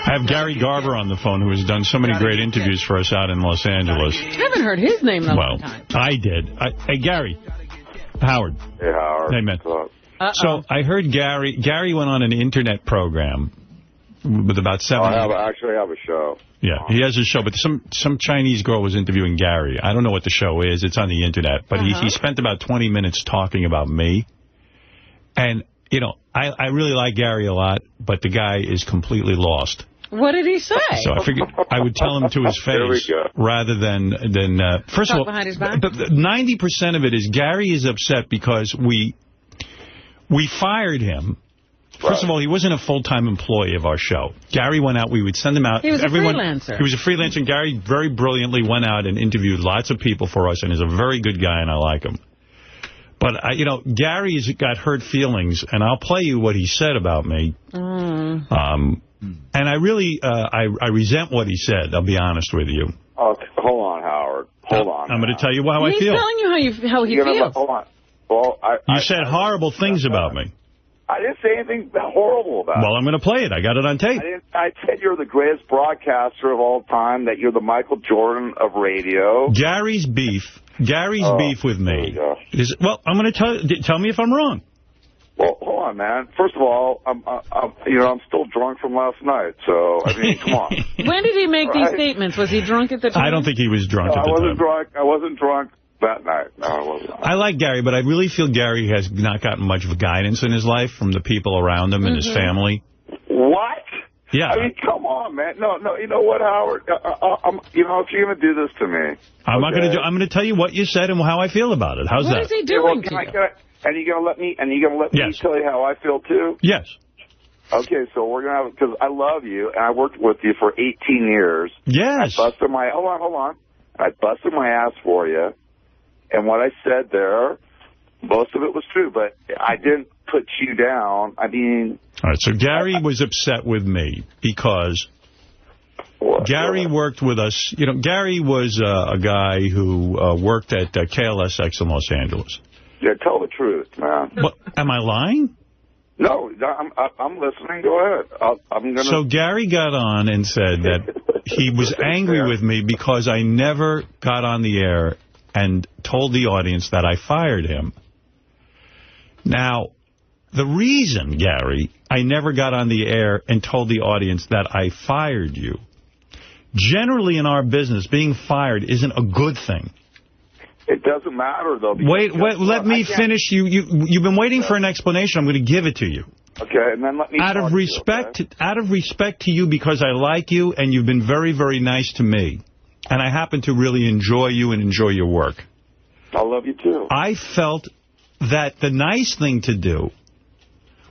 I have Gary Garver on the phone, who has done so many great interviews for us out in Los Angeles. I haven't heard his name in a long time. I did. Hey, Gary. Howard. Hey, Howard. Hey, man. So I heard Gary went on an internet program with about 7... I actually have a show. Yeah, he has a show, but some Chinese girl was interviewing Gary. I don't know what the show is. It's on the internet. But he spent about 20 minutes talking about me. And, you know, I really like Gary a lot, but the guy is completely lost. What did he say? So I figured I would tell him to his face rather than first of all, behind his back? 90% of it is Gary is upset because we fired him. First of all, he wasn't a full-time employee of our show. Gary went out. We would send him out. He was a freelancer. He was a freelancer. And Gary very brilliantly went out and interviewed lots of people for us and is a very good guy, and I like him. But, you know, Gary's got hurt feelings, and I'll play you what he said about me. And I really, I resent what he said, I'll be honest with you. Oh, hold on, Howard. Hold on. I'm going to tell you how I feel. He's telling you how he feels. Hold on. Well, you said horrible things about me. I didn't say anything horrible about it. Well, I'm going to play it. I got it on tape. I said you're the greatest broadcaster of all time, that you're the Michael Jordan of radio. Gary's beef with me is, well, I'm going to tell me if I'm wrong. Well, hold on, man. First of all, I'm still drunk from last night, so, I mean, come on. When did he make these statements? Was he drunk at the time? I don't think he was drunk at the time. I wasn't drunk that night. No, I wasn't. I like Gary, but I really feel Gary has not gotten much of a guidance in his life from the people around him and his family. What? Yeah. I mean, come on, man. No, you know what, Howard? If you're going to do this to me. I'm not going to do. I'm going to tell you what you said and how I feel about it. How's that? What is he doing to you? And you going to let me tell you how I feel, too? Yes. Okay, so we're going to have, because I love you, and I worked with you for 18 years. Yes. Hold on. I busted my ass for you, and what I said there, most of it was true, but I didn't put you down. I mean... All right, so Gary was upset with me because Gary worked with us. You know, Gary was a guy who worked at KLSX in Los Angeles. Yeah, tell the truth, man. What, am I lying? No, I'm listening. Go ahead. So Gary got on and said that he was angry with me because I never got on the air and told the audience that I fired him. Now, the reason, Gary, I never got on the air and told the audience that I fired you, generally in our business, being fired isn't a good thing. It doesn't matter, though. Wait, let me finish. You've been waiting for an explanation. I'm going to give it to you. Okay, and then let me... Out of respect to you, because I like you, and you've been very, very nice to me, and I happen to really enjoy you and enjoy your work. I love you, too. I felt that the nice thing to do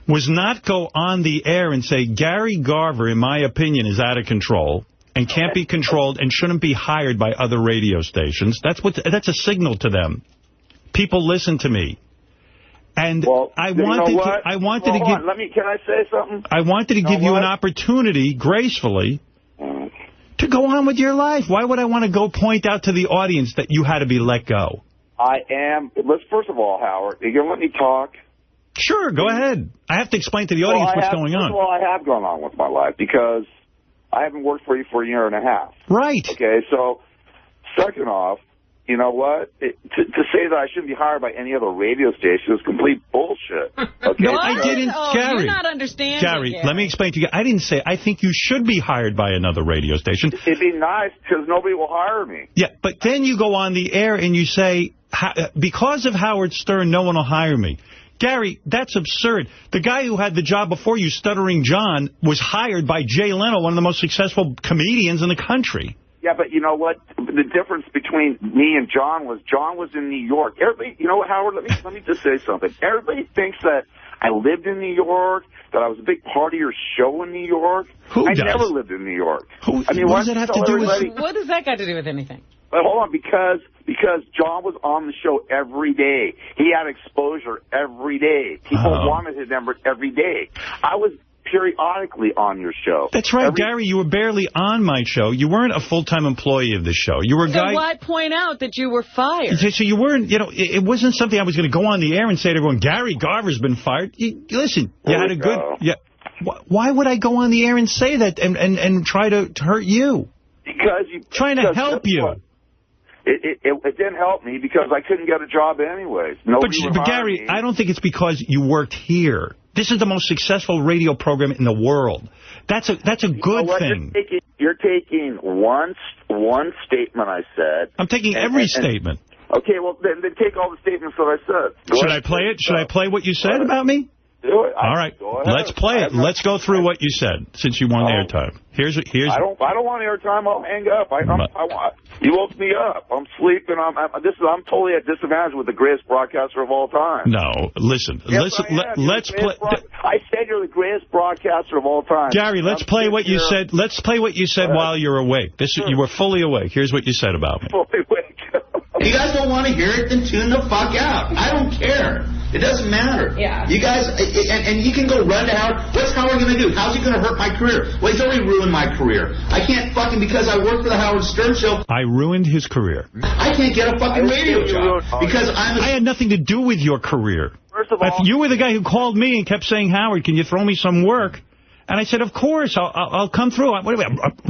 was not go on the air and say, Gary Garver, in my opinion, is out of control and can't be controlled and shouldn't be hired by other radio stations. That's a signal to them. People listen to me. And I wanted to give... Can I say something? I wanted to give you an opportunity, gracefully, to go on with your life. Why would I want to go point out to the audience that you had to be let go? I am... First of all, Howard, are you going to let me talk? Sure, go ahead. I have to explain to the audience what's going on. First of all, I have gone on with my life because I haven't worked for you for a year and a half. Right. Okay, so second off, you know what? To say that I shouldn't be hired by any other radio station is complete bullshit. Okay? No, I didn't, Gary. You're not understanding. Gary, let me explain to you. I didn't say I think you should be hired by another radio station. It'd be nice because nobody will hire me. Yeah, but then you go on the air and you say, because of Howard Stern, no one will hire me. Gary, that's absurd. The guy who had the job before you, Stuttering John, was hired by Jay Leno, one of the most successful comedians in the country. Yeah, but you know what? The difference between me and John was in New York. Everybody, you know what, Howard? Let me just say something. Everybody thinks that I lived in New York, that I was a big part of your show in New York. Who does? I never lived in New York. What does that have to do with... What does that got to do with anything? But hold on, because John was on the show every day. He had exposure every day. People wanted him every day. I was periodically on your show. That's right, Gary. You were barely on my show. You weren't a full-time employee of the show. You were a guy... So why point out that you were fired? So you weren't, it wasn't something I was going to go on the air and say to everyone, Gary Garver's been fired. Listen, you had a good... Yeah. Why would I go on the air and say that and try to hurt you? Because trying to help you. It didn't help me because I couldn't get a job anyways. But Gary, I don't think it's because you worked here. This is the most successful radio program in the world. That's a good thing. You're taking one statement I said. I'm taking every statement. Okay, well, then take all the statements that I said. Should I play it? Should I play what you said about me? Do it. All right, let's play it. Let's go through what you said since you won airtime. Here's. I don't want airtime. I'll hang up. You woke me up. I'm sleeping. I'm totally at disadvantage with the greatest broadcaster of all time. No, listen. Yes, let's play. I said you're the greatest broadcaster of all time. Gary, let's play what you said. Let's play what you said while you're awake. You were fully awake. Here's what you said about me. Fully awake. If you guys don't want to hear it, then tune the fuck out. I don't care. It doesn't matter. Yeah. You guys, and you can go run to Howard. What's Howard going to do? How's he going to hurt my career? Well, he's already ruined my career. I can't fucking, because I work for the Howard Stern Show. I ruined his career. I can't get a fucking radio job because I had nothing to do with your career. First of all, you were the guy who called me and kept saying, Howard, can you throw me some work? And I said, of course, I'll come through. What are we,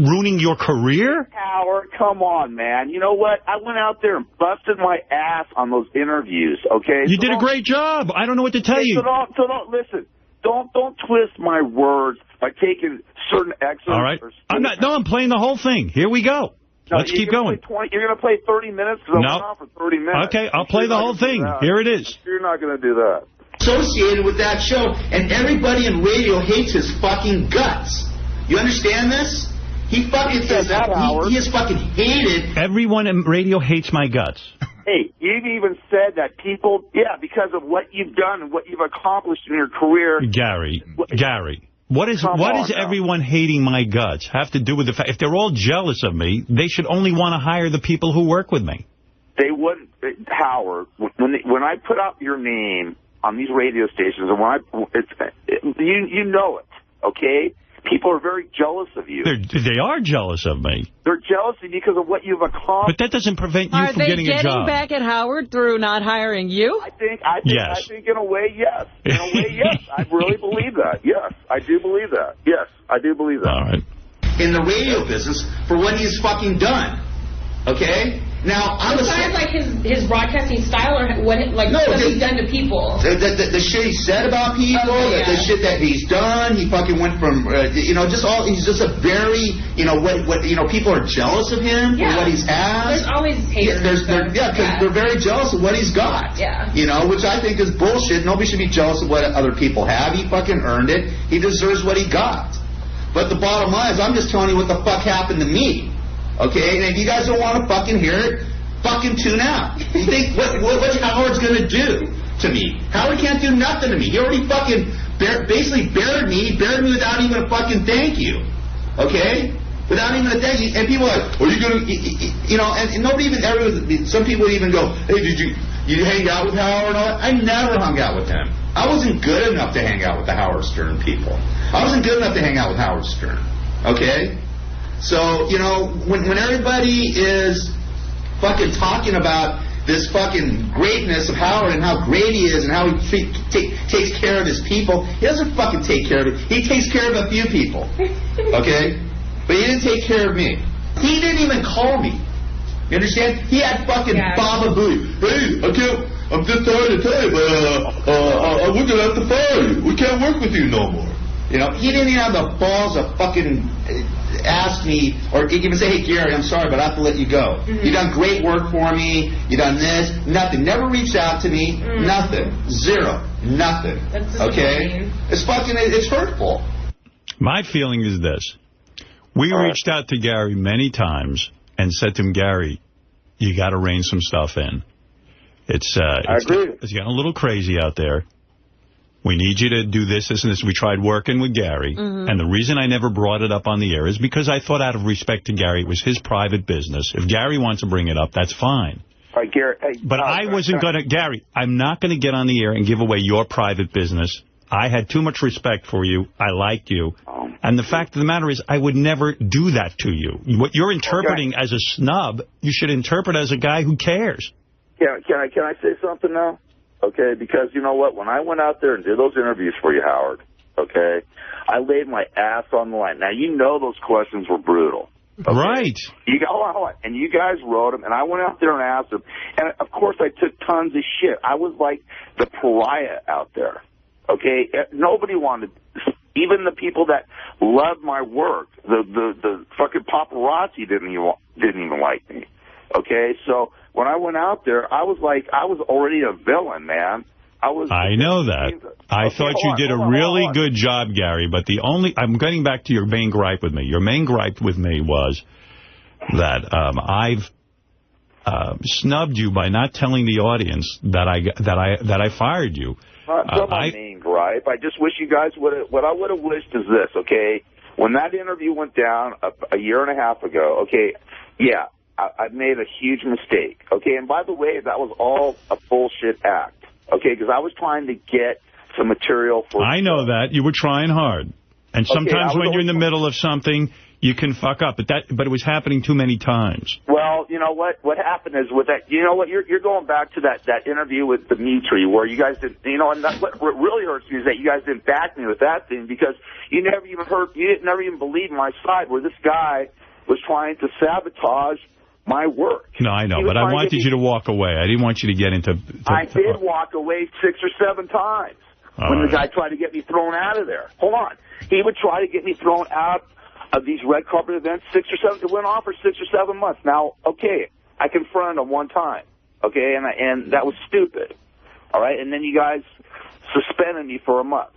ruining your career? Howard, come on, man. You know what? I went out there and busted my ass on those interviews, okay? You did a great job. I don't know what to tell you. So don't listen. Don't twist my words by taking certain excerpts. All right. I'm playing the whole thing. Here we go. Let's keep going. You're going to play 30 minutes? Because I went on for 30 minutes. Okay, I'll play the whole thing. Here it is. You're not going to do that. Associated with that show, and everybody in radio hates his fucking guts. You understand this? He fucking says that, Howard. He is fucking hated. Everyone in radio hates my guts. Hey, you've even said that people, because of what you've done and what you've accomplished in your career. Gary, what does everyone hating my guts have to do with the fact, if they're all jealous of me, they should only want to hire the people who work with me. They wouldn't, Howard, when I put out your name on these radio stations, and you know it, okay? People are very jealous of you. They are jealous of me. They're jealous because of what you've accomplished. But that doesn't prevent you from getting a job. Are they getting back at Howard through not hiring you? I think in a way, yes. In a way, yes. I really believe that. Yes, I do believe that. Yes, I do believe that. All right. In the radio business for what he's fucking done. Okay? Now, besides, like, his broadcasting style, or what he's done to people. The shit he said about people, the shit that he's done, he fucking went from, he's just a very, people are jealous of him for what he's has. There's always haters. Because they're very jealous of what he's got. Yeah. Which I think is bullshit. Nobody should be jealous of what other people have. He fucking earned it. He deserves what he got. But the bottom line is, I'm just telling you what the fuck happened to me. Okay, and if you guys don't want to fucking hear it, fucking tune out. You think what Howard's going to do to me? Howard can't do nothing to me. He already fucking basically buried me. He buried me without even a fucking thank you. Okay? Without even a thank you. And people are like, are you going to, and nobody even, some people even go, hey, did you hang out with Howard and all that? I never hung out with him. I wasn't good enough to hang out with the Howard Stern people. I wasn't good enough to hang out with Howard Stern. Okay? So, when everybody is fucking talking about this fucking greatness of Howard and how great he is and how he takes care of his people, he doesn't fucking take care of it. He takes care of a few people, okay? But he didn't take care of me. He didn't even call me. You understand? He had fucking Baba Booey. Hey, I'm just sorry to tell you, but we're going to have to fire you. We can't work with you no more. He didn't even have the balls to fucking ask me or even say, hey, Gary, I'm sorry, but I have to let you go. Mm-hmm. You done great work for me. You done this. Nothing. Never reached out to me. Nothing. Zero. Nothing. Okay? It's hurtful. My feeling is this. We reached out to Gary many times and said to him, Gary, you got to rein some stuff in. It's getting a little crazy out there. We need you to do this, and this. We tried working with Gary, and the reason I never brought it up on the air is because I thought out of respect to Gary, it was his private business. If Gary wants to bring it up, that's fine. All right, Gary. Hey, but I wasn't going to, Gary, I'm not going to get on the air and give away your private business. I had too much respect for you. I like you. And the fact of the matter is, I would never do that to you. What you're interpreting as a snub, you should interpret as a guy who cares. Can I say something now? Okay, because you know what? When I went out there and did those interviews for you, Howard, okay? I laid my ass on the line. Now, you know those questions were brutal. Okay? Right. Hold on. And you guys wrote them, and I went out there and asked them. And, of course, I took tons of shit. I was like the pariah out there, okay? Nobody wanted, even the people that loved my work, the fucking paparazzi didn't even like me, okay? So when I went out there, I was already a villain, man. I know that. I thought you did a really good job, Gary, but I'm getting back to your main gripe with me. Your main gripe with me was that I've snubbed you by not telling the audience that I fired you. Not my main gripe. I just wish you guys what I would have wished is this, okay? When that interview went down a year and a half ago, okay, yeah, I made a huge mistake, okay? And by the way, that was all a bullshit act. Okay, because I was trying to get some material for... I know that. You were trying hard. And sometimes when you're in the middle of something, you can fuck up. But it was happening too many times. Well, you know what? What happened is with that... You know what? You're going back to that interview with Dimitri where you guys didn't... You know, and what really hurts me is that you guys didn't back me with that thing because you never even believed my side where this guy was trying to sabotage my work. No, I know, but I wanted you to walk away. I didn't want you to get into... I did walk away 6 or 7 times when the guy tried to get me thrown out of there. Hold on. He would try to get me thrown out of these red carpet events 6 or 7. It went on for 6 or 7 months. Now, okay, I confronted him one time, okay, and that was stupid. All right, and then you guys suspended me for a month.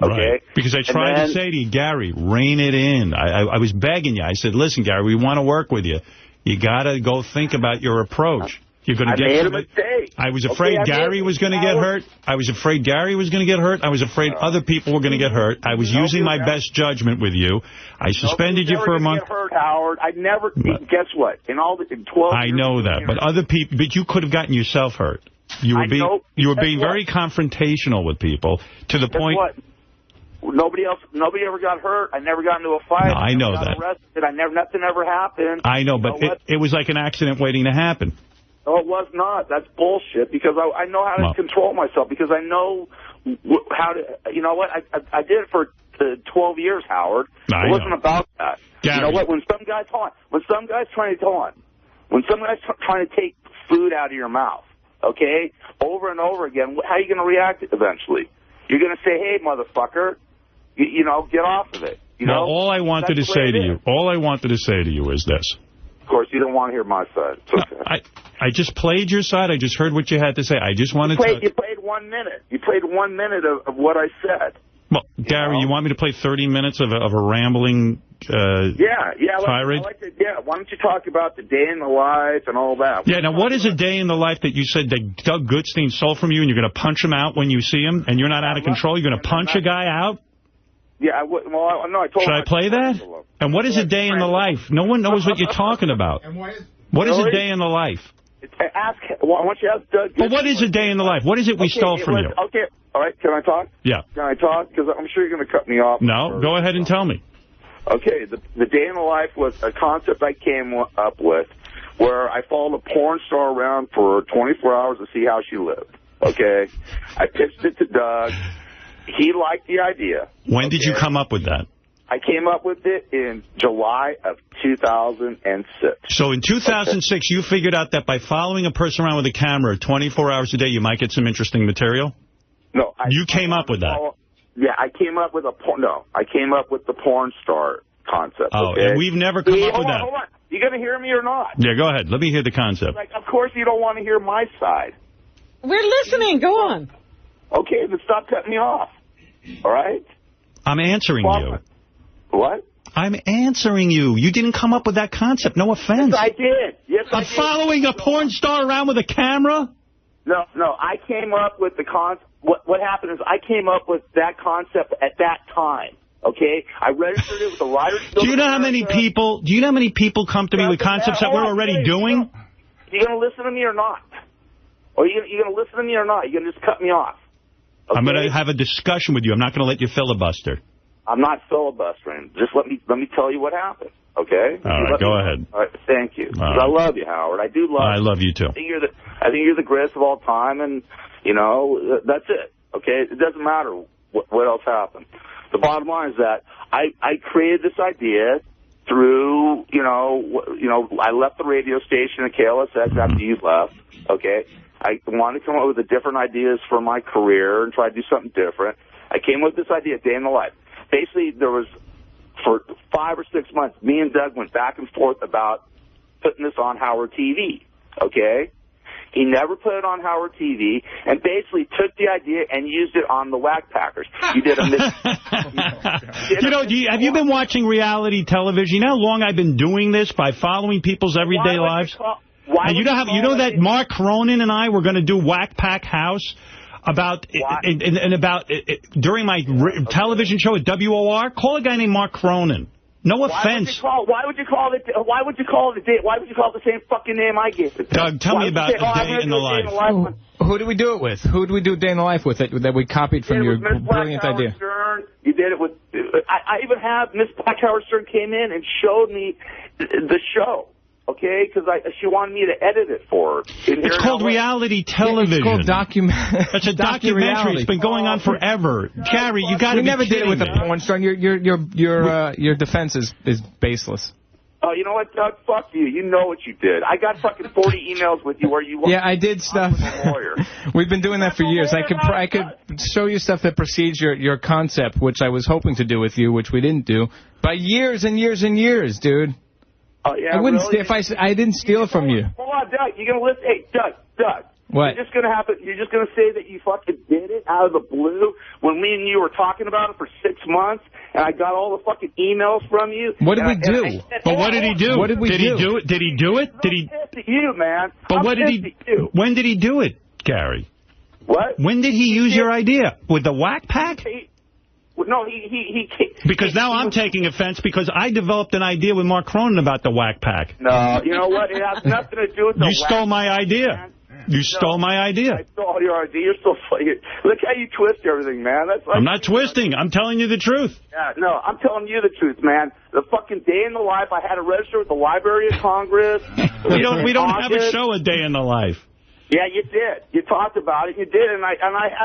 Okay. Right. Because I tried to say to you, Gary, rein it in. I was begging you. I said, listen, Gary, we want to work with you. You got to go think about your approach. You're going to get made a mistake. I was afraid Gary was going to get hurt. I was afraid Gary was going to get hurt. I was afraid other people were going to get hurt. I was using my best judgment with you. I suspended you for a month. Get hurt, Howard. I never. Guess what? In 12 I know that, but other people. But you could have gotten yourself hurt. You were being very confrontational with people to the point. What? Nobody ever got hurt. I never got into a fight. No, I know that. Arrested. Nothing ever happened. I know, but it was like an accident waiting to happen. No, it was not. That's bullshit because I know how to control myself because I know how to, you know what, I did it for 12 years, Howard. It wasn't about that. Gary. You know what, when some guy's trying to take food out of your mouth, okay, over and over again, how are you going to react eventually? You're going to say, hey, motherfucker. You know, get off of it. You know? All I wanted to say to you is this. Of course, you don't want to hear my side. Okay. I just played your side. I just heard what you had to say. I just wanted You played 1 minute. You played 1 minute of what I said. Well, Gary, you want me to play 30 minutes of a rambling tirade? Why don't you talk about the day in the life and all that? Yeah, now what is a day in the life that you said that Doug Goodstein stole from you and you're going to punch him out when you see him and you're not out of control? You're going to punch a guy out? Yeah, I told him. Should I play that? And what is a day in the life? No one knows what you're talking about. What is a day in the life? Why don't you ask Doug? But what is a day in the life? What is it we stole from you? Okay, all right, can I talk? Yeah. Can I talk? Because I'm sure you're going to cut me off. No, go ahead and tell me. Okay, the day in the life was a concept I came up with where I followed a porn star around for 24 hours to see how she lived. Okay? I pitched it to Doug. He liked the idea. When did you come up with that? I came up with it in July of 2006. So in 2006, you figured out that by following a person around with a camera 24 hours a day, you might get some interesting material? No. You came up with that? Yeah, I came up with I came up with the porn star concept. Oh, okay? And we've never come up with that. Hold on. You going to hear me or not? Yeah, go ahead. Let me hear the concept. Of course you don't want to hear my side. We're listening. Go on. Okay, then stop cutting me off. All right? I'm answering you. What? I'm answering you. You didn't come up with that concept. No offense. Yes, I did. Yes, I did. Following a porn star around with a camera? No. I came up with the concept. What happened is I came up with that concept at that time. Okay? I registered it with the Writers Guild. Do you know how many people come to me with concepts that we're already doing? You going to listen to me or not? Or you going to listen to me or not? You going to just cut me off? Okay? I'm going to have a discussion with you. I'm not going to let you filibuster. I'm not filibustering. Just let me tell you what happened. Okay? All right, go ahead. All right, thank you. Right. I love you, Howard. I do love you. I love you, too. I think you're the greatest of all time, and, you know, that's it. Okay? It doesn't matter what else happened. the bottom line is that I created this idea through, I left the radio station at KLSX after you left, okay? I wanted to come up with different ideas for my career and try to do something different. I came up with this idea, Day in the Life. Basically, there was, for 5 or 6 months, me and Doug went back and forth about putting this on Howard TV, okay? He never put it on Howard TV and basically took the idea and used it on the Whack Packers. You did a have you been watching reality television? You know how long I've been doing this by following people's everyday lives? And you know that Mark Cronin and I were going to do Whack Pack House about during my television show at WOR? Call a guy named Mark Cronin. No offense. Why would you call it the same fucking name I gave it? Doug, tell me about Day in the Life. Who do we do it with? Who do we do Day in the Life with that we copied from your brilliant idea? Stern. You did it with... I even have Miss Black Howard Stern came in and showed me the show. Okay, because she wanted me to edit it for her. It's called reality television. It's called It's a documentary. It's been going on forever. Gary, you got to be We never did it with a porn star. Your defense is baseless. Oh, you know what, Doug? Fuck you. You know what you did. I got fucking 40 emails with you where you... Yeah, I did stuff. We've been doing that for years. I could show you stuff that precedes your concept, which I was hoping to do with you, which we didn't do, by years and years and years, dude. Oh, yeah, I wouldn't if I didn't steal from you. Hold on, Doug. You're gonna listen. Hey, Doug. What? You're just gonna say that you fucking did it out of the blue when me and you were talking about it for 6 months, and I got all the fucking emails from you. What did we do? But what did he do? What did we do? Did he do it? Did he do it? Did he? I'm pissed at you, man. But what did he? When did he do it, Gary? What? When did he use your idea? With the Whack Pack? No, he because now I'm taking offense because I developed an idea with Mark Cronin about the Whack Pack. No, you know what? It has nothing to do with the You stole my idea. You stole my idea. I stole your idea. You're so funny. Look how you twist everything, man. I'm not twisting. I'm telling you the truth. Yeah, no, I'm telling you the truth, man. The fucking Day in the Life, I had to register with the Library of Congress. We don't have a show, A Day in the Life. Yeah, you did. You talked about it. You did, and I.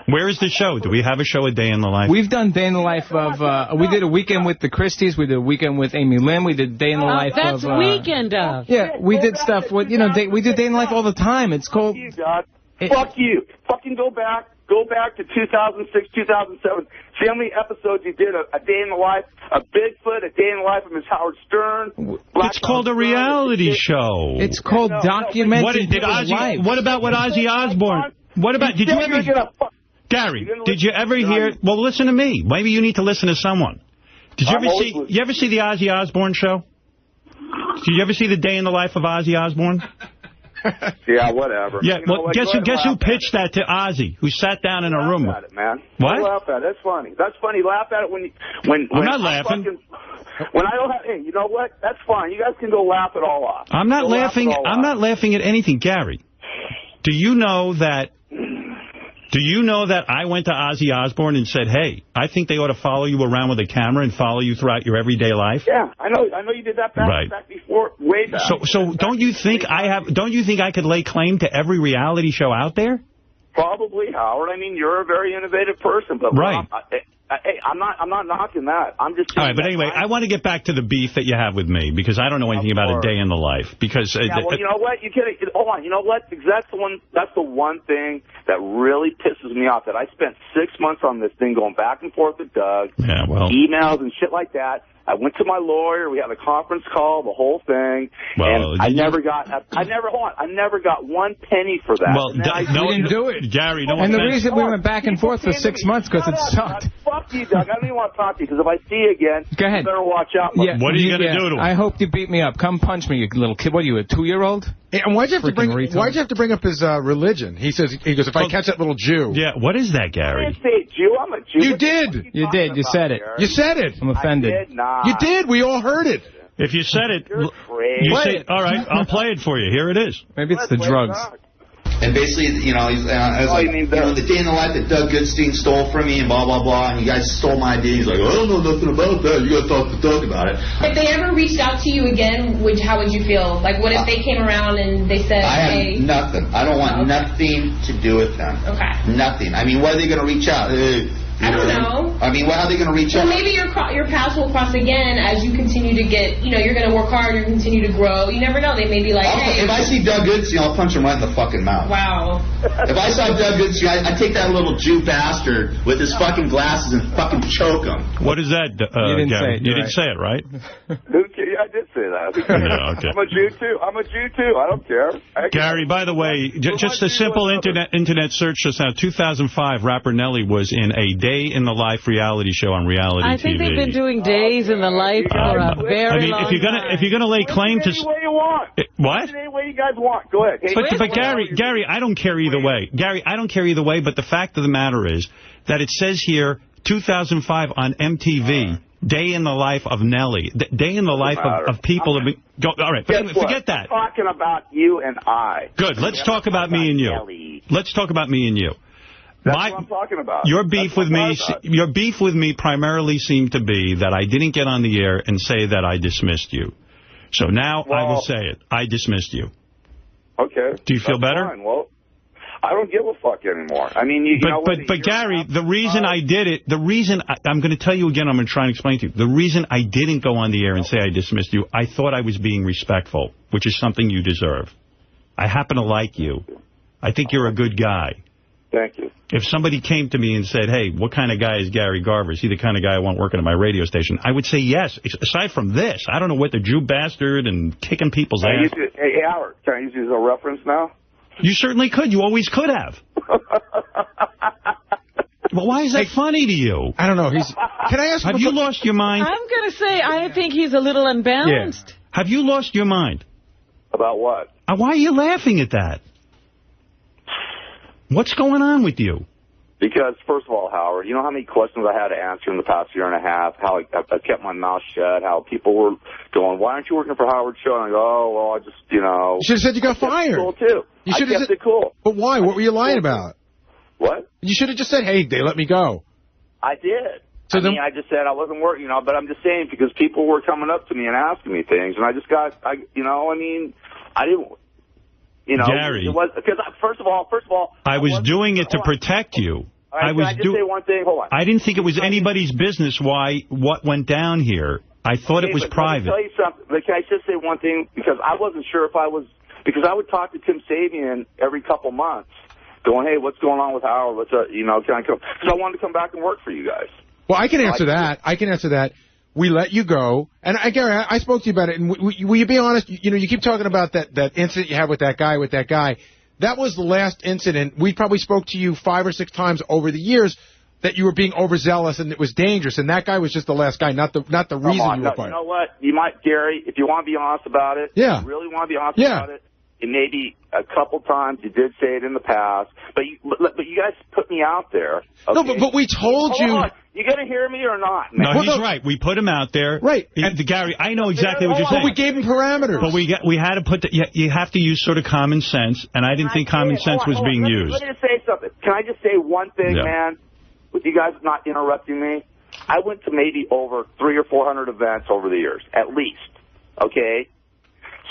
Where is the show? Do we have a show, A Day in the Life? We've done Day in the Life of. We did a weekend with the Christies. We did a weekend with Amy Lim. We did Day in the Life that's of. Weekend of. Yeah, we did stuff with we do Day in the Life all the time. It's called. Fuck you, Doug. Fuck you. Fucking go back. Go back to 2006, 2007. See how many episodes you did a Day in the Life, a Bigfoot, a Day in the Life of Miss Howard Stern. It's called a reality show. It's called documenting people's lives. What about what Ozzy Osbourne? What about? Did you ever? Gary, did you ever hear? Well, listen to me. Maybe you need to listen to someone. Did you ever see? You ever see the Ozzy Osbourne show? Did you ever see the Day in the Life of Ozzy Osbourne? Yeah, whatever. Yeah, well, guess who pitched that to Ozzy, who sat down in a room with? Laugh at it, man. What? Laugh at it. That's funny. That's funny. Laugh at it when I'm not laughing. When I don't have, hey, you know what? That's fine. You guys can go laugh it all off. I'm not laughing. I'm not laughing at anything, Gary. Do you know that? Do you know that I went to Ozzy Osbourne and said, "Hey, I think they ought to follow you around with a camera and follow you throughout your everyday life"? Yeah, I know you did that back before, way back. So don't you think Don't you think I could lay claim to every reality show out there? Probably, Howard. I mean, you're a very innovative person, but right. I'm not knocking that. I'm just all right. But anyway, I want to get back to the beef that you have with me because I don't know anything about A Day in the Life. Because well, you know what? Hold on. You know what? That's the one thing that really pisses me off. That I spent 6 months on this thing, going back and forth with Doug, emails and shit like that. I went to my lawyer. We had a conference call, the whole thing, and I never got one penny for that. Well, we didn't do it, Gary. No and the reason we went back and forth for 6 months because it sucked. Fuck you, Doug. I don't even want to talk to you because if I see you again, go ahead. You better watch out. Yeah, what are you going to do to him? I hope you beat me up. Come punch me, you little kid. What are you, a 2-year-old? Hey, and why'd you have to bring up his religion? He goes, if I catch that little Jew. Yeah, what is that, Gary? I didn't say Jew. I'm a Jew. You did. You did. You said it. You said it. I'm offended. I did not. You did. We all heard it. If you said it, you say, all right, I'll play it for you. Here it is. Maybe it's the drugs. And basically, I was like, the Day in the Life that Doug Goodstein stole from me and blah, blah, blah, and you guys stole my idea. He's like, I don't know nothing about that. You got to talk to Doug about it. If they ever reached out to you again, how would you feel? Like, what if they came around and they said, I have nothing. I don't want nothing to do with them. Okay. Nothing. I mean, what are they going to reach out? Hey, I don't know. I mean, how are they going to reach out? Maybe your paths will cross again as you continue to get, you're going to work hard, you're going to continue to grow. You never know. They may be like, hey. If I see Doug Goodstein, I'll punch him right in the fucking mouth. Wow. If I saw Doug Goodstein, I'd take that little Jew bastard with his fucking glasses and fucking choke him. What is that, you didn't say it, right? Yeah, I did say that. Yeah, okay. I'm a Jew, too. I don't care. Gary, by the way, just a simple internet search just now. 2005, rapper Nelly was in a Day in the Life reality show on reality TV. I think they've been doing Days in the Life for a very long time. If you're gonna lay claim to... Any way you want. What? Any way you guys want. Go ahead. Hey, but Gary, I don't care either way. Gary, I don't care either way, but the fact of the matter is that it says here, 2005 on MTV, Day in the Life of Nelly. Day in the life of people. All right, forget that. I'm talking about you and I. Good. Let's talk about me and you. Nelly. Let's talk about me and you. That's what I'm talking about. Your beef with me primarily seemed to be that I didn't get on the air and say that I dismissed you. So now I will say it. I dismissed you. Okay. Do you feel better? Fine. Well, I don't give a fuck anymore. I mean, But Gary, the reason I did it, I'm going to tell you again, I'm going to try and explain to you. The reason I didn't go on the air and say I dismissed you, I thought I was being respectful, which is something you deserve. I happen to like you. I think you're a good guy. Thank you. If somebody came to me and said, hey, what kind of guy is Gary Garver? Is he the kind of guy I want working at my radio station? I would say yes. Aside from this, I don't know what the Jew bastard and kicking people's ass. Hey, Howard, can I use you as a reference now? You certainly could. You always could have. Well, why is that funny to you? I don't know. Can I ask? Have you lost your mind? I'm going to say I think he's a little unbalanced. Yeah. Have you lost your mind? About what? Why are you laughing at that? What's going on with you? Because, first of all, Howard, you know how many questions I had to answer in the past year and a half, how I kept my mouth shut, how people were going, why aren't you working for Howard's show? And I go, oh, well, I just, You should have said you got fired. Cool, too. You should have kept it cool. But why? What were you lying about? What? You should have just said, hey, they let me go. I did. So I just said I wasn't working, but I'm just saying because people were coming up to me and asking me things, and I just got, I didn't... Gary, it was because first of all, I was doing it to protect you. Right, can I just say one thing? Hold on. I didn't think it was anybody's business what went down here. I thought it was private. Let me tell you something. But can I just say one thing? Because I wasn't sure if I was, because I would talk to Tim Sabian every couple months, going, hey, what's going on with Howard? What's can I come? Because I wanted to come back and work for you guys. Well, I can answer that. I can answer that. We let you go. And, Gary, I spoke to you about it. And will you be honest? You keep talking about that incident you had with that guy. That was the last incident. We probably spoke to you 5 or 6 times over the years that you were being overzealous and it was dangerous. And that guy was just the last guy, not the reason you were fired. You know what? You might, Gary, if you want to be honest about it, yeah. If you really want to be honest about it, and maybe a couple times you did say it in the past, but you guys put me out there. Okay? No, but we told you. Hold on. You going to hear me or not, man? No, he's right. We put him out there. Right. Gary, I know exactly what you're saying. But we gave him parameters. But we had to put you have to use sort of common sense, and I didn't think common sense was being used. Let me just say something. Can I just say one thing, man? With you guys not interrupting me, I went to maybe over 300 or 400 events over the years, at least. Okay?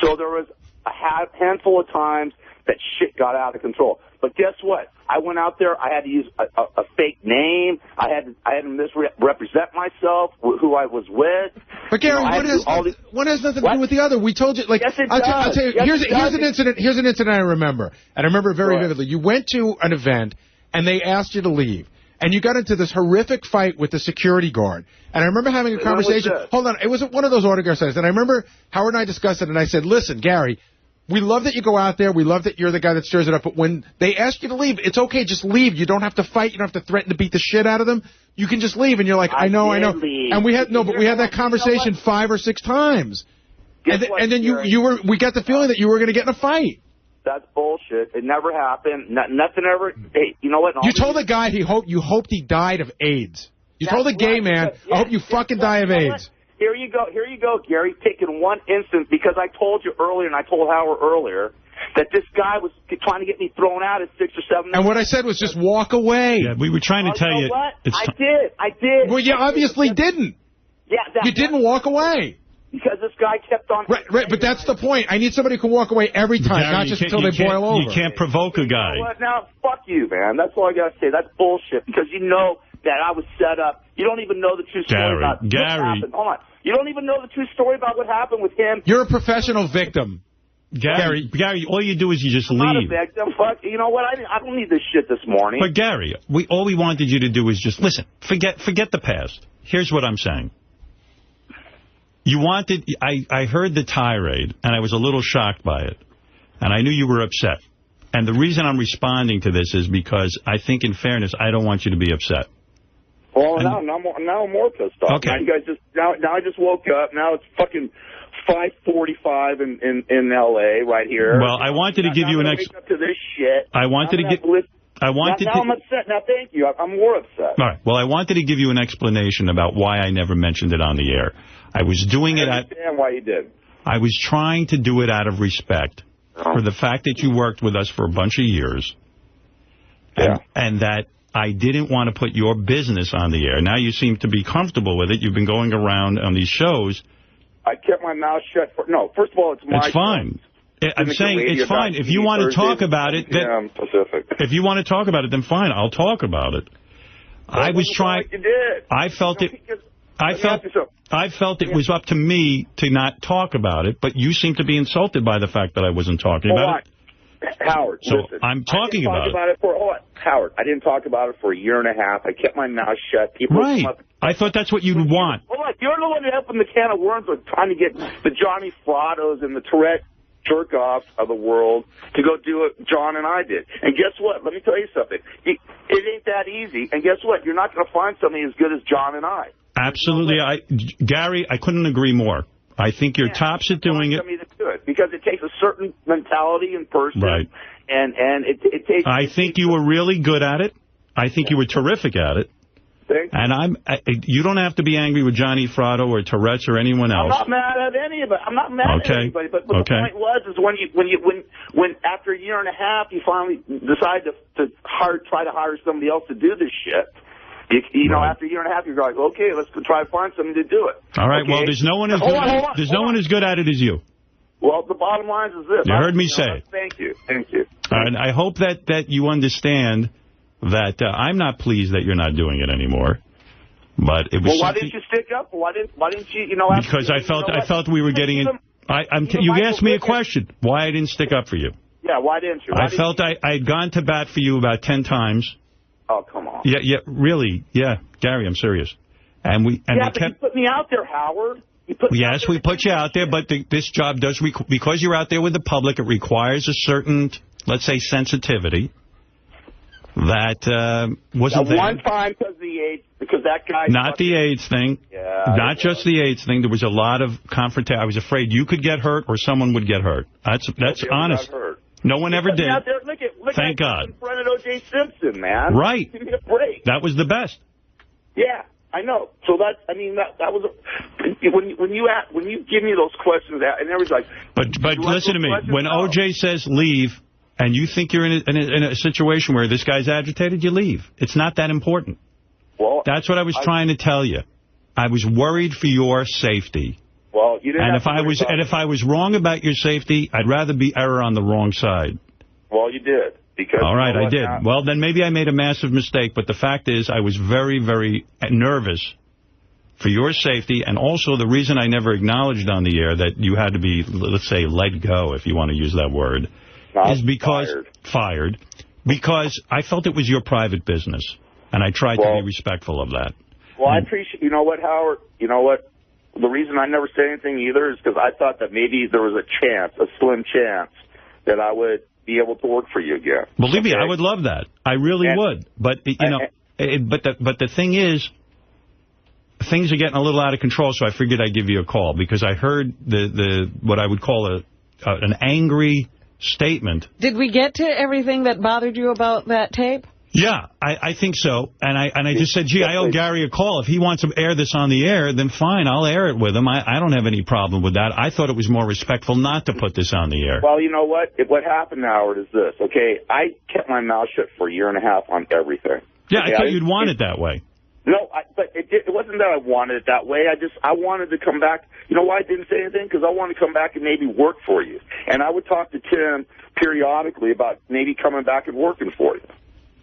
So there was a handful of times that shit got out of control. But guess what? I went out there. I had to use a fake name. I had to misrepresent myself, who I was with. But Gary, one has nothing to do with the other. We told you. Like, yes, it I'll does. tell you. Yes, here's an incident. Here's an incident I remember, and I remember it very vividly. You went to an event, and they asked you to leave. And you got into this horrific fight with the security guard. And I remember having a conversation. Hold on. It was one of those autograph signings. And I remember Howard and I discussed it, and I said, listen, Gary, we love that you go out there. We love that you're the guy that stirs it up. But when they ask you to leave, it's okay. Just leave. You don't have to fight. You don't have to threaten to beat the shit out of them. You can just leave. And you're like, I know. Leave. And we had that conversation 5 or 6 times. And then we got the feeling that you were going to get in a fight. That's bullshit. It never happened. Nothing ever. Hey, you know what? You told the guy you hoped he died of AIDS. You told the gay man, I hope you fucking die of AIDS. Here you go, Gary, taking one instance, because I told you earlier, and I told Howard earlier, that this guy was trying to get me thrown out at 6 or 7 minutes. And what I said was just walk away. Yeah, we were trying to tell you. You know what? I did. Well, you obviously didn't. Yeah. You didn't walk away. Because this guy kept on... Right, but that's the point. I need somebody who can walk away every time, Gary, not just until they boil over. You can't provoke a guy. You know what? Now, fuck you, man. That's all I got to say. That's bullshit, because you know that I was set up. You don't even know the true story about what happened. Hold on. You don't even know the true story about what happened with him. You're a professional victim. Gary, all you do is you just leave. I'm not a victim. Fuck, you know what? I don't need this shit this morning. But Gary, all we wanted you to do is just listen. Forget the past. Here's what I'm saying. You wanted. I heard the tirade, and I was a little shocked by it, and I knew you were upset. And the reason I'm responding to this is because I think, in fairness, I don't want you to be upset. Well, now I'm more pissed off. Okay. Now you guys now I just woke up. Now it's fucking 5:45 in L.A. right here. Well, I wanted to give you an wake up to this shit. I wanted to get. I wanted now to. I'm upset. Now, thank you. I'm more upset. All right. Well, I wanted to give you an explanation about why I never mentioned it on the air. I was doing it. I understand why you did. I was trying to do it out of respect for the fact that you worked with us for a bunch of years. Yeah. And that I didn't want to put your business on the air. Now you seem to be comfortable with it. You've been going around on these shows. I kept my mouth shut. First of all, it's my. It's fine. I'm saying it's fine. If you want to talk about it, then if you want to talk about it, then fine. I'll talk about it. I was trying. You did. I felt it. I felt it was up to me to not talk about it, but you seem to be insulted by the fact that I wasn't talking about it. Howard, so listen, I'm talking about it. Howard, I didn't talk about it for a year and a half. I kept my mouth shut. People right. I thought that's what you'd want. Well, look, you're the one who opened the can of worms with trying to get the Johnny Frottos and the Tourette jerk-offs of the world to go do what John and I did. And guess what? Let me tell you something. It ain't that easy. And guess what? You're not going to find something as good as John and I. Absolutely. Gary, I couldn't agree more. I think you're tops at doing it. Because it takes a certain mentality and person. Right. And it takes... I think you were really good at it. I think you were terrific at it. Thank you. And you don't have to be angry with Johnny Frotto or Tourette's or anyone else. I'm not mad at anybody. I'm not mad at anybody. But the point was, is when after a year and a half, you finally decide to try to hire somebody else to do this shit. You know, after a year and a half, you're like, okay, let's try to find something to do it. All right. Okay? Well, there's no one as good at it as you. Well, the bottom line is this. You heard me say. Thank you. Thank you. And I hope that you understand that I'm not pleased that you're not doing it anymore. But it was. Well, why didn't you stick up? Why didn't you? You know. Because I felt we were getting in. You asked me a question. Why I didn't stick up for you? Yeah. Why didn't you? I felt I'd gone to bat for you about 10 times. Oh, come on. Yeah, really. Yeah, Gary, I'm serious. And we kept... you put me out there, Howard. Yes, we put you out there, but this job does... because you're out there with the public, it requires a certain, let's say, sensitivity that wasn't there. One time because that guy... Not the AIDS thing. Yeah. Not just the AIDS thing. There was a lot of confrontation. I was afraid you could get hurt or someone would get hurt. That's honest. No one ever did. Thank God. In front of O.J. Simpson, man. Right. Give me a break. That was the best. Yeah, I know. So that was when you give me those questions, and everybody's like. But listen to me. When O.J. says leave, and you think you're in a situation where this guy's agitated, you leave. It's not that important. Well, that's what I was trying to tell you. I was worried for your safety. Well, you didn't. And if I was wrong about your safety, I'd rather be error on the wrong side. Well, you did. Because all right, I did. Well, then maybe I made a massive mistake. But the fact is, I was very, very nervous for your safety. And also the reason I never acknowledged on the air that you had to be, let's say, let go, if you want to use that word, is because fired. Because I felt it was your private business. And I tried to be respectful of that. Well, I appreciate, you know what, Howard? You know what? The reason I never said anything either is because I thought that maybe there was a slim chance, that I would be able to work for you again. Believe me, I would love that. I really would. But, but the thing is, things are getting a little out of control, so I figured I'd give you a call because I heard what I would call an angry statement. Did we get to everything that bothered you about that tape? Yeah, I think so. And I just said, gee, I owe Gary a call. If he wants to air this on the air, then fine, I'll air it with him. I don't have any problem with that. I thought it was more respectful not to put this on the air. Well, you know what? What happened, Howard, is this, okay? I kept my mouth shut for a year and a half on everything. Yeah, okay? I thought you'd want it that way. No, but it wasn't that I wanted it that way. I wanted to come back. You know why I didn't say anything? Because I wanted to come back and maybe work for you. And I would talk to Tim periodically about maybe coming back and working for you.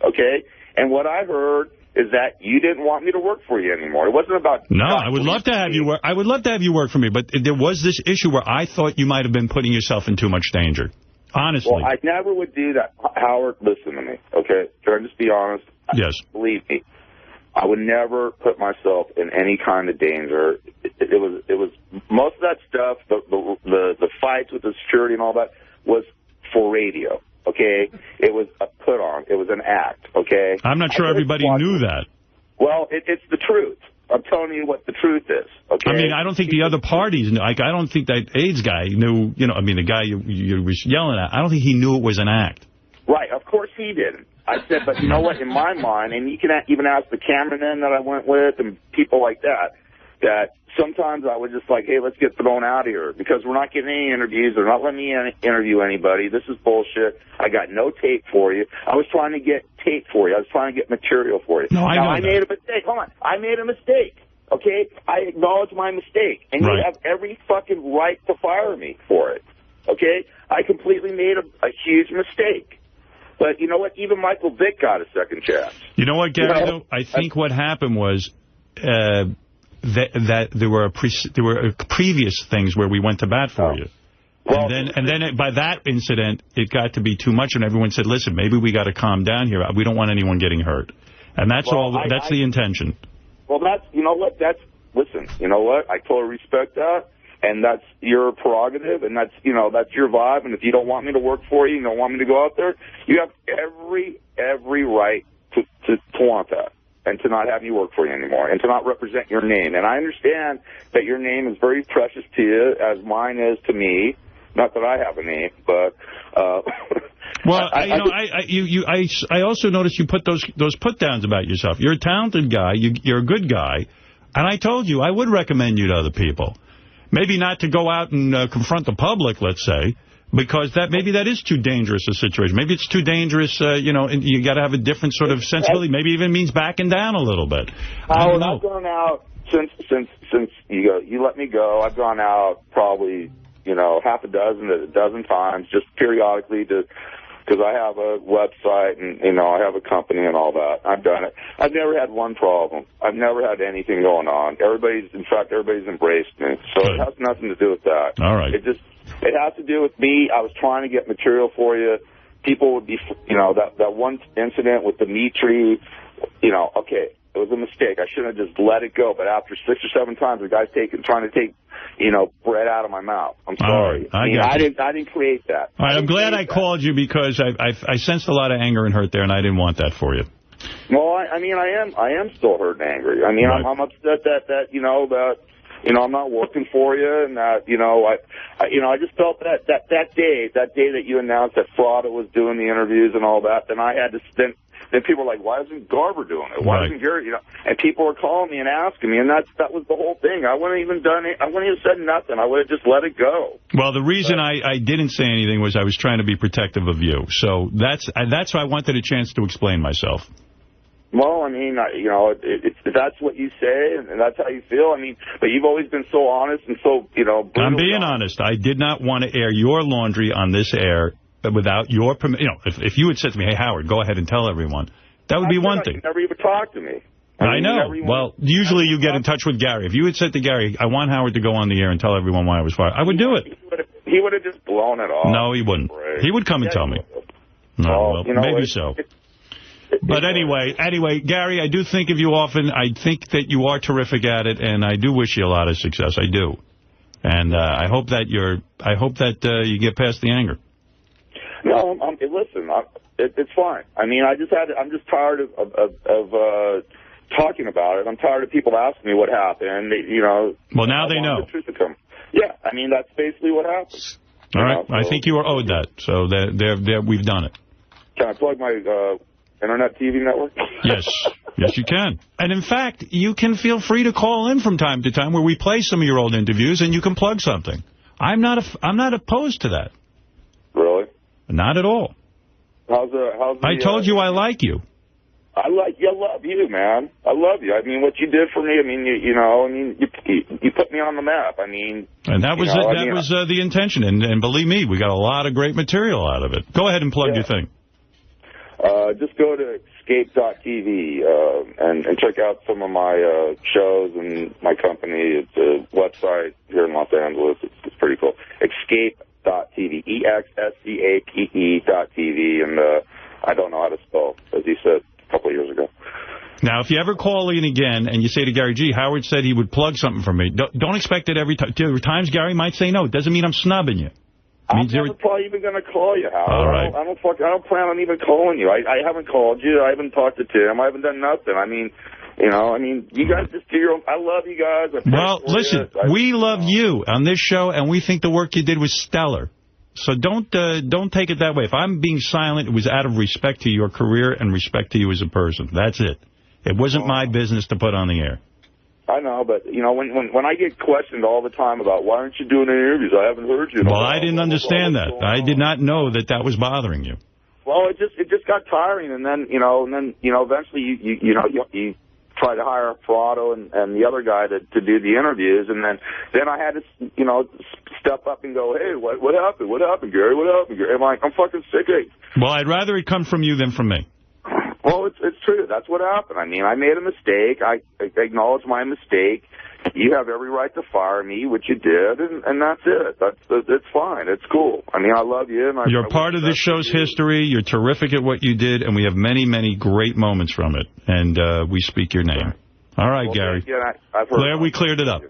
Okay? And what I heard is that you didn't want me to work for you anymore. It wasn't about... No, I would love to have you work. I would love to have you work for me, but there was this issue where I thought you might have been putting yourself in too much danger. Honestly. Well, I never would do that. Howard, listen to me, okay? Can I just be honest? Yes. Believe me, I would never put myself in any kind of danger. It was most of that stuff, the fights with the security and all that, was for radio, okay? It was a put-on. It was an act, okay? I'm not sure everybody knew that. Well, it's the truth. I'm telling you what the truth is, okay? I mean, I don't think the other parties knew. Like, I don't think that AIDS guy knew, I mean, the guy you was yelling at, I don't think he knew it was an act. Right, of course he didn't. I said, but you know what, in my mind, and you can even ask the cameramen that I went with and people like that sometimes I was just like, hey, let's get thrown out of here because we're not getting any interviews. They're not letting me interview anybody. This is bullshit. I got no tape for you. I was trying to get tape for you. I was trying to get material for you. No, I made a mistake. Hold on. I made a mistake. Okay? I acknowledge my mistake. And you have every fucking right to fire me for it. Okay? I completely made a huge mistake. But you know what? Even Michael Vick got a second chance. You know what, Gary? Though? I think what happened was that there were previous things where we went to bat for you. Well, and then by that incident, it got to be too much, and everyone said, listen, maybe we got to calm down here. We don't want anyone getting hurt. And that's that's the intention. Well, you know what? Listen, you know what? I totally respect that. And that's your prerogative, and that's your vibe. And if you don't want me to work for you, you don't want me to go out there, you have every right to want that and to not have me work for you anymore and to not represent your name. And I understand that your name is very precious to you, as mine is to me. Not that I have a name, but well, I also noticed you put those put downs about yourself. You're a talented guy. You're a good guy, and I told you I would recommend you to other people. Maybe not to go out and confront the public, let's say, because maybe that is too dangerous a situation. Maybe it's too dangerous, and you got to have a different sort of sensibility. Maybe even means backing down a little bit. I don't know. I've gone out since you let me go. I've gone out probably half a dozen times, just periodically because I have a website and, I have a company and all that. I've done it. I've never had one problem. I've never had anything going on. Everybody's embraced me. So it has nothing to do with that. All right. It has to do with me. I was trying to get material for you. People would be, that one incident with the meat tree, okay, it was a mistake. I shouldn't have just let it go. But after 6 or 7 times, the guy's trying to take, bread out of my mouth. I'm sorry. I didn't create that. All right, I'm glad I called you because I sensed a lot of anger and hurt there, and I didn't want that for you. Well, I am still hurt and angry. I mean, right. I'm upset that I'm not working for you, and that I just felt that day that you announced that Fraud was doing the interviews and all that, then I had to Then people were like, why isn't Garver doing it? Why isn't Gary? And people were calling me and asking me, and that was the whole thing. I wouldn't even done it. I wouldn't even said nothing. I would have just let it go. Well, the reason I didn't say anything was I was trying to be protective of you. So that's why I wanted a chance to explain myself. Well, I mean, if that's what you say and that's how you feel, I mean, but you've always been so honest and so, I'm being honest. I did not want to air your laundry on this air without your permission. If you had said to me, hey, Howard, go ahead and tell everyone, that would be one thing. You never even talked to me. I know. Well, usually you get in touch with Gary. If you had said to Gary, I want Howard to go on the air and tell everyone why I was fired, I would do it. He would have just blown it off. No, he wouldn't. He would come and tell me. No, well, maybe so. But anyway, Gary, I do think of you often. I think that you are terrific at it, and I do wish you a lot of success. I do. And I hope that you get past the anger. No, listen, it's fine. I mean, I'm just tired of talking about it. I'm tired of people asking me what happened. Well, now they know. The truth to come. Yeah, I mean, that's basically what happened. All right, so I think you are owed that. So we've done it. Can I plug my internet TV network? Yes. Yes, you can. And in fact, you can feel free to call in from time to time where we play some of your old interviews and you can plug something. I'm not opposed to that. Really? Not at all. I told you I like you. I love you, man. I love you. I mean, what you did for me, I mean, you put me on the map. I mean, and that was the intention. And believe me, we got a lot of great material out of it. Go ahead and plug your thing. Just go to escape.tv, and check out some of my shows and my company. It's a website here in Los Angeles. It's pretty cool. Escape.tv, EXSCAPE.tv, and I don't know how to spell, as he said a couple of years ago. Now, if you ever call in again and you say to Gary, gee, Howard said he would plug something for me, don't expect it every time. There are times Gary might say no. It doesn't mean I'm snubbing you. I'm never probably even going to call you, Howard. All right. I don't plan on even calling you. I haven't called you. I haven't talked to Tim. I haven't done nothing. I mean, you guys just do your own. I love you guys. Well, listen, we love you on this show, and we think the work you did was stellar. So don't take it that way. If I'm being silent, it was out of respect to your career and respect to you as a person. That's it. It wasn't my business to put on the air. I know, but, when I get questioned all the time about why aren't you doing any interviews, I haven't heard you. Well, I didn't understand that. I did not know that was bothering you. Well, it just got tiring, and then, eventually you try to hire Ferrado and the other guy to do the interviews, and then I had to, step up and go, hey, what happened? What happened, Gary? What happened, Gary? I'm fucking sick of it. Well, I'd rather it come from you than from me. Well, it's true. That's what happened. I mean, I made a mistake. I acknowledge my mistake. You have every right to fire me, which you did, and that's it. It's fine. It's cool. I mean, I love you. And You're part of this show's history. You're terrific at what you did, and we have many, many great moments from it. And we speak your name. All right, Gary. Glad we cleared it up.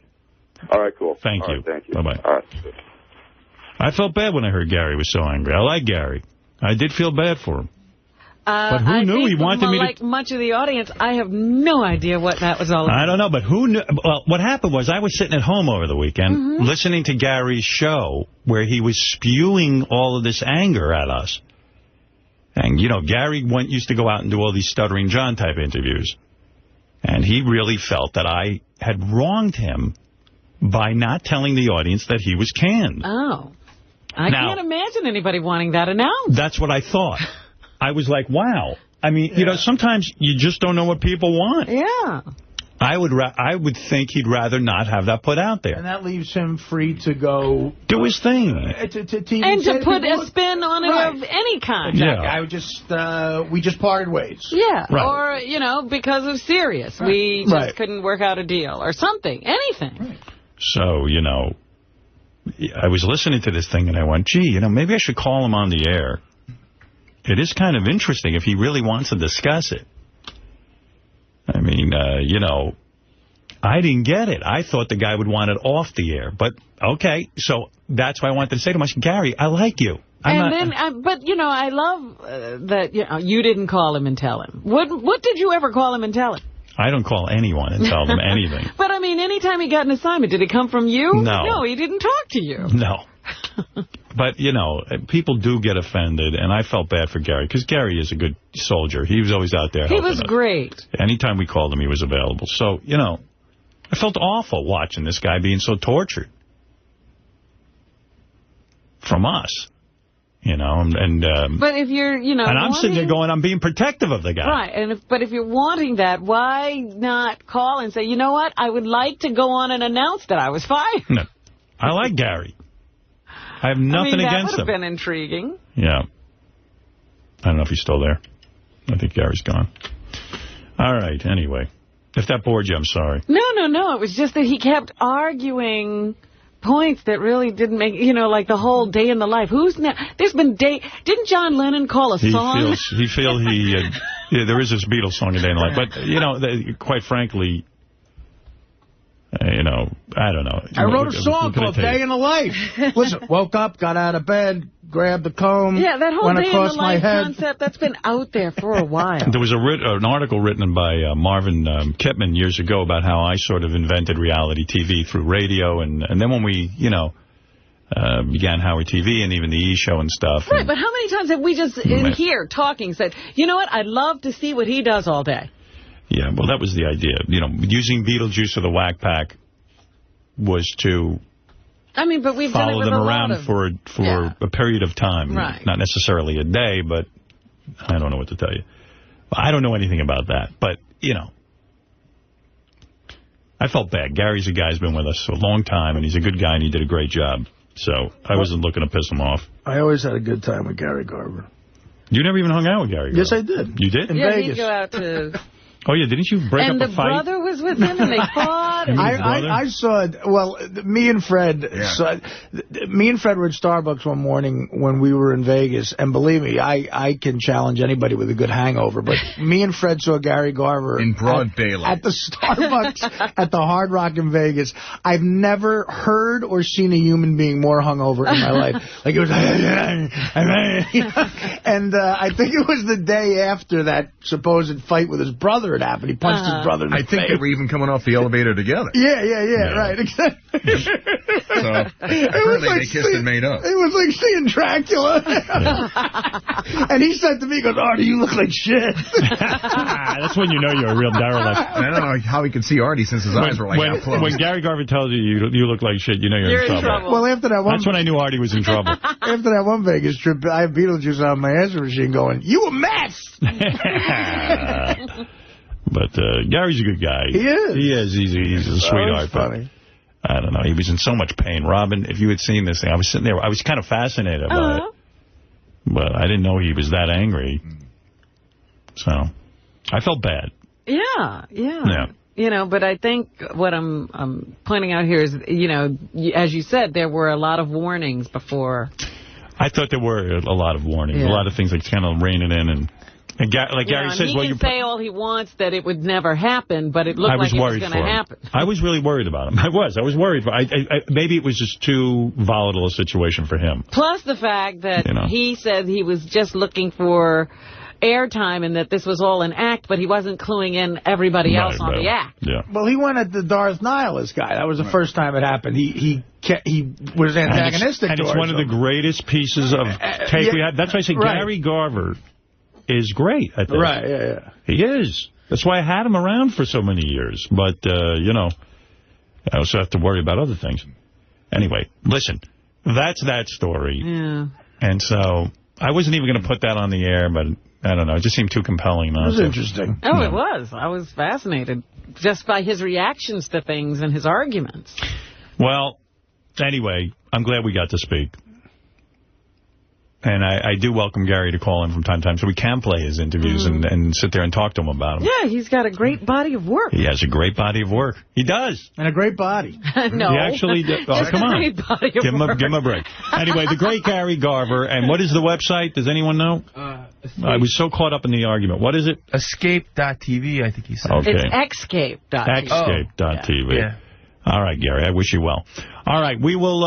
All right, cool. Thank you. Right, thank you. Bye-bye. All right. I felt bad when I heard Gary was so angry. I like Gary. I did feel bad for him. But who knew he wanted me to... Like much of the audience, I have no idea what that was all about. I don't know, but who knew... Well, what happened was I was sitting at home over the weekend listening to Gary's show where he was spewing all of this anger at us. And, Gary used to go out and do all these Stuttering John type interviews. And he really felt that I had wronged him by not telling the audience that he was canned. Oh. I can't imagine anybody wanting that announced. That's what I thought. I was like, wow. I mean, sometimes you just don't know what people want. Yeah. I would think he'd rather not have that put out there. And that leaves him free to go... do his thing. And to put a spin on it of any kind. Exactly. Yeah. We just parted ways. Yeah. Right. Or, because of serious. Right. We just couldn't work out a deal or something. Anything. Right. So, I was listening to this thing and I went, gee, maybe I should call him on the air. It is kind of interesting if he really wants to discuss it. I mean, I didn't get it. I thought the guy would want it off the air. But, okay, so that's why I wanted to say to him, I said, Gary, I like you. But, I love that, you didn't call him and tell him. What did you ever call him and tell him? I don't call anyone and tell them anything. But, I mean, anytime he got an assignment, did it come from you? No. No, he didn't talk to you. No. But, people do get offended, and I felt bad for Gary, because Gary is a good soldier. He was always out there helping us. He was great. Anytime we called him, he was available. So, I felt awful watching this guy being so tortured from us. But if you're, and I'm sitting there going, I'm being protective of the guy. Right, but if you're wanting that, why not call and say, you know what, I would like to go on and announce that I was fired. No, I like Gary. I have nothing against him. That would have been intriguing. Yeah. I don't know if he's still there. I think Gary's gone. All right, anyway. If that bored you, I'm sorry. No. It was just that he kept arguing points that really didn't make, like the whole day in the life. There's been didn't John Lennon call a song? There is this Beatles song, A Day in the Life. But, quite frankly, I don't know. I wrote a song called Day in the Life. Listen, woke up, got out of bed, grabbed the comb, that whole went Day across in the my Life head. concept, that's been out there for a while. There was an article written by Marvin Kipman years ago about how I sort of invented reality TV through radio, and then when we, began Howard TV and even the E! Show and stuff. Right, but how many times have we just in here talking said, you know what, I'd love to see what he does all day. Yeah, well, that was the idea. Using Beetlejuice or the Whack Pack was to but we've follow done it them with around for a period of time. Right. Not necessarily a day, but I don't know what to tell you. I don't know anything about that, but, I felt bad. Gary's a guy who's been with us a long time, and he's a good guy, and he did a great job. So I wasn't looking to piss him off. I always had a good time with Gary Garver. You never even hung out with Gary Garver. Yes, I did. You did? In yeah, Vegas. he'd go out to... Oh, yeah, didn't you break up a fight? And the brother was with him, and they fought. And I saw it. Well, me and Fred were at Starbucks one morning when we were in Vegas, and believe me, I can challenge anybody with a good hangover, but me and Fred saw Gary Garver in broad daylight at the Starbucks at the Hard Rock in Vegas. I've never heard or seen a human being more hungover in my life. Like, it was and I think it was the day after that supposed fight with his brother had happened. He punched his brother in the face. I think they were even coming off the elevator together. Yeah, right, exactly. So, apparently they kissed and made up. It was like seeing Dracula. And he said to me, he goes, Artie, you look like shit. That's when you know you're a real derelict. I don't know how he could see Artie since his eyes were like out close. When Gary Garver tells you you look like shit, you know you're in trouble. Well, after that one... That's when I knew Artie was in trouble. After that one Vegas trip, I had Beetlejuice on my answer machine going, you a mess! But Gary's a good guy. He is. He is. He's a sweetheart. Funny. I don't know. He was in so much pain. Robin, if you had seen this thing, I was sitting there. I was kind of fascinated by it. But I didn't know he was that angry. So I felt bad. Yeah. You know, but I think what I'm pointing out here is, you know, as you said, there were a lot of warnings before. I thought there were a lot of warnings. A lot of things like kind of reining in and like Gary says, he can say all he wants that it would never happen, but it looked like it was going to happen. I was really worried about him. I was worried. Maybe it was just too volatile a situation for him. Plus the fact that he said he was just looking for airtime and that this was all an act, but he wasn't cluing in everybody else on the act. Yeah. Well, he went at the Darth Nihilist guy. That was the first time it happened. He was antagonistic and it's one of the greatest pieces of take we had. That's why I say Gary Garver is great at this. Right, yeah. He is. That's why I had him around for so many years. But, you know, I also have to worry about other things. Anyway, listen, that's that story. Yeah. And so I wasn't even going to put that on the air, but I don't know. It just seemed too compelling. It was interesting. Oh, it was. I was fascinated just by his reactions to things and his arguments. Well, anyway, I'm glad we got to speak. And I do welcome Gary to call in from time to time so we can play his interviews and sit there and talk to him about them. Yeah, he's got a great body of work. He has a great body of work. He does. And a great body. No. He actually does. Oh, come on. Give him a break. Anyway, the great Gary Garver. And what is the website? Does anyone know? I was so caught up in the argument. What is it? Escape.tv, I think he said. Okay. It's Xscape.tv. Xscape.tv. Yeah. All right, Gary. I wish you well. All right. We will...